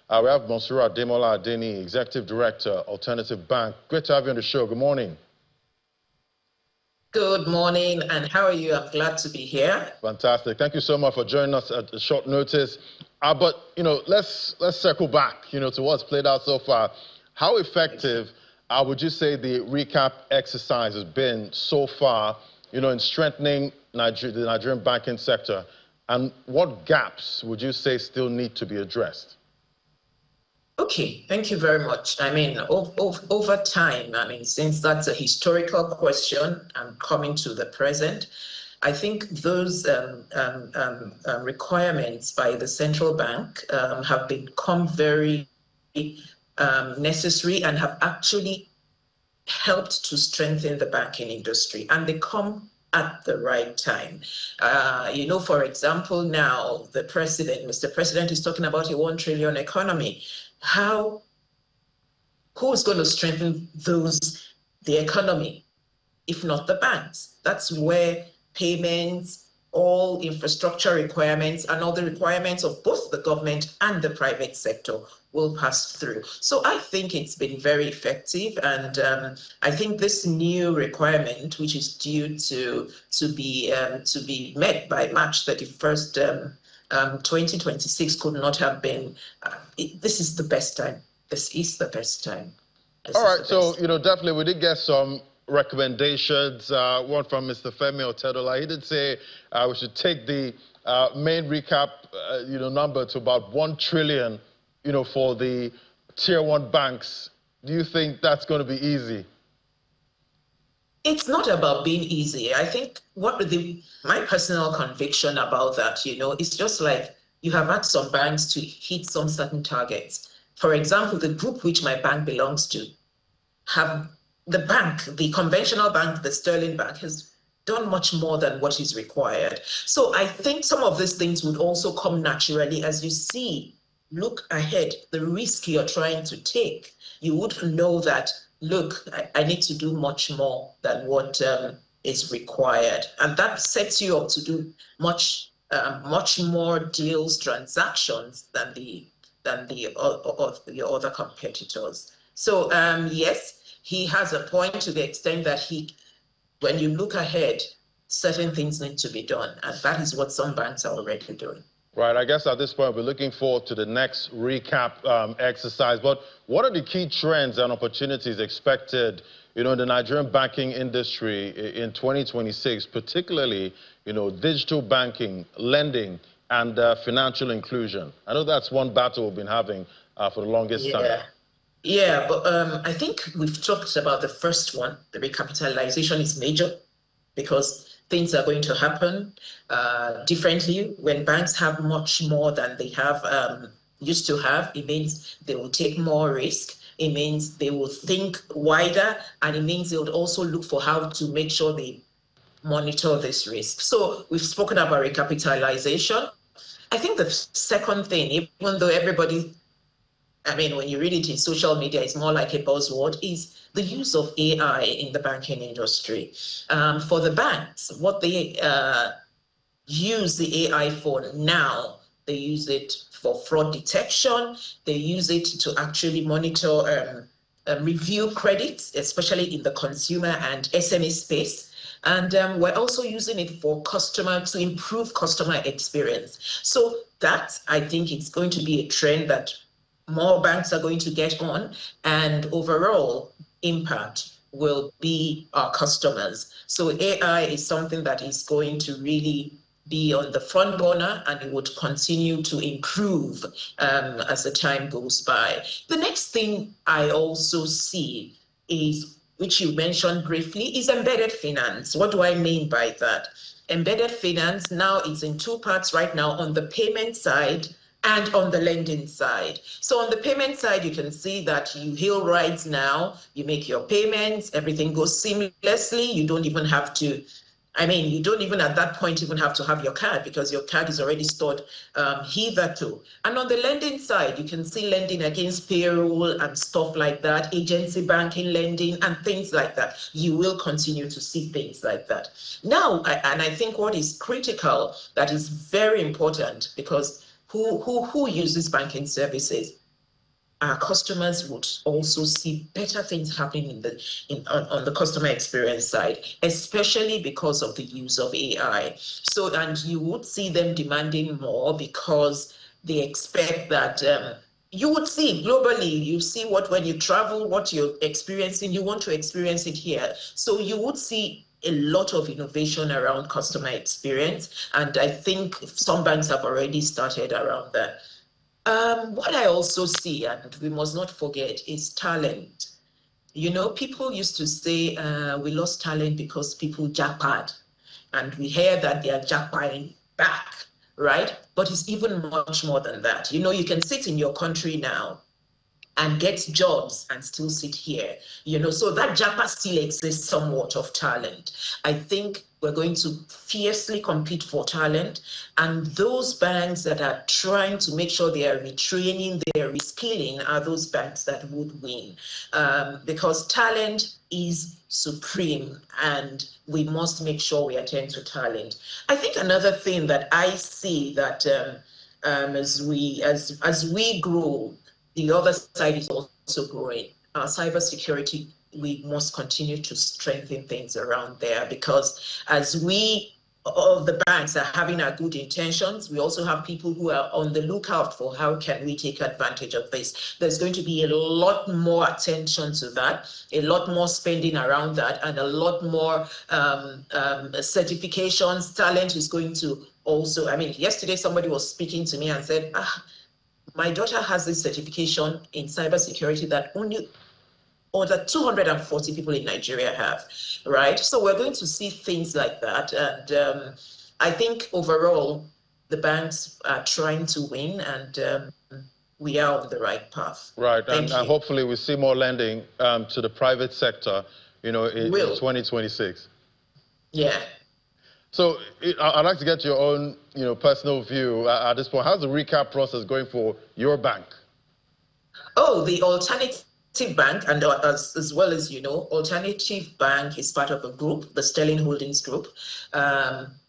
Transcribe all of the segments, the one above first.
We have Monsura Demola Adeni, Executive Director, Alternative Bank. Great to have you on the show. Good morning. Good morning, and how are you? I'm glad to be here. Fantastic. Thank you so much for joining us at a short notice. But, let's circle back, to what's played out so far. How effective would you say the recap exercise has been so far, in strengthening the Nigerian banking sector? And what gaps would you say still need to be addressed? Okay, thank you very much. I mean, over time, since that's a historical question and coming to the present, I think those requirements by the central bank have become very necessary and have actually helped to strengthen the banking industry, and they come at the right time. For example, now the Mr. President is talking about a 1 trillion economy. Who's going to strengthen the economy, if not the banks? That's where payments, all infrastructure requirements, and all the requirements of both the government and the private sector will pass through. So I think it's been very effective, and I think this new requirement, which is due to be met by March 31st, 2026, could not have been. This is the best time. This is the best time. All right, so definitely we did get some recommendations. One from Mr. Femi Otedola. He did say we should take the main recap, number to about 1 trillion, for the tier 1 banks. Do you think that's going to be easy? It's not about being easy. I think my personal conviction about that, it's just like you have had some banks to hit some certain targets. For example, the group which my bank belongs to, the conventional bank, the Sterling Bank, has done much more than what is required. So I think some of these things would also come naturally as you look ahead, the risk you're trying to take. You would know that, look, I need to do much more than what is required. And that sets you up to do much more deals, transactions than the other competitors. So yes, he has a point to the extent that when you look ahead, certain things need to be done. And that is what some banks are already doing. Right, I guess at this point, we're looking forward to the next recap exercise. But what are the key trends and opportunities expected, in the Nigerian banking industry in 2026, particularly, digital banking, lending, and financial inclusion? I know that's one battle we've been having for the longest time. Yeah, but I think we've talked about the first one. The recapitalization is major because things are going to happen differently when banks have much more than they have used to have. It means they will take more risk. It means they will think wider, and it means they would also look for how to make sure they monitor this risk. So we've spoken about recapitalization. I think the second thing, even though everybody, when you read it in social media, it's more like a buzzword, is the use of AI in the banking industry. For the banks, what they use the AI for now, they use it for fraud detection. They use it to actually monitor, review credits, especially in the consumer and SME space. And we're also using it for to improve customer experience. So that, I think, it's going to be a trend that more banks are going to get on, and overall impact will be our customers. So AI is something that is going to really be on the front burner, and it would continue to improve as the time goes by. The next thing I also see is, which you mentioned briefly, is embedded finance. What do I mean by that? Embedded finance now is in two parts right now, on the payment side and on the lending side. So on the payment side, you can see that you hail rides now, you make your payments, everything goes seamlessly. You don't even have to, you don't even at that point even have to have your card, because your card is already stored hitherto. And on the lending side, you can see lending against payroll and stuff like that, agency banking lending and things like that. You will continue to see things like that. Now, and I think what is critical, that is very important, because who uses banking services? our customers would also see better things happening on the customer experience side, especially because of the use of AI. So, and you would see them demanding more because they expect that you would see globally, you see what when you travel, what you're experiencing, you want to experience it here. So you would see a lot of innovation around customer experience. And I think some banks have already started around that. What I also see, and we must not forget, is talent. You know, people used to say we lost talent because people jackpot, and we hear that they are jackpotting back, right? But it's even much more than that. You know, you can sit in your country now and get jobs and still sit here, you know, so that jackpot still exists somewhat of talent. I think we're going to fiercely compete for talent, and those banks that are trying to make sure they are retraining, they are reskilling, are those banks that would win, because talent is supreme, and we must make sure we attend to talent. I think another thing that I see that as we grow, the other side is also growing. Cybersecurity, we must continue to strengthen things around there, because as we of the banks are having our good intentions, we also have people who are on the lookout for how can we take advantage of this. There's going to be a lot more attention to that, a lot more spending around that, and a lot more certifications. Talent is going to also, I mean, yesterday somebody was speaking to me and said, my daughter has this certification in cybersecurity that only other 240 people in Nigeria have, right? So we're going to see things like that. And I think overall, the banks are trying to win, and we are on the right path. Right, and hopefully we see more lending to the private sector, you know, in 2026. Yeah. So I'd like to get your own, you know, personal view at this point. How's the recap process going for your bank? Oh, the Alternative Bank, and as well as you know, Alternative Bank is part of a group, the Sterling Holdings Group.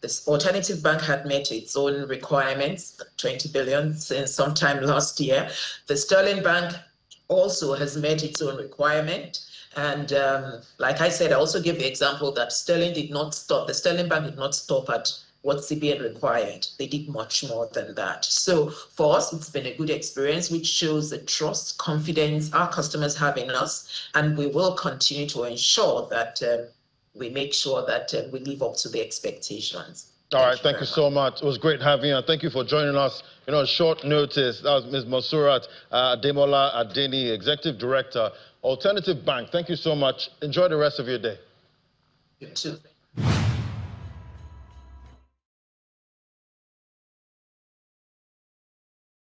This Alternative Bank had met its own requirements, 20 billion, since sometime last year. The Sterling Bank also has met its own requirement. And like I said, I also gave the example that Sterling did not stop, the Sterling Bank did not stop at what CBN required. They did much more than that. So for us, it's been a good experience, which shows the trust, confidence our customers have in us. And we will continue to ensure that we make sure that we live up to the expectations. All right, thank you so much. It was great having you, and thank you for joining us, you know, on short notice. That was Ms. Monsurat Ademola Adeni, Executive Director, Alternative Bank. Thank you so much. Enjoy the rest of your day. You too.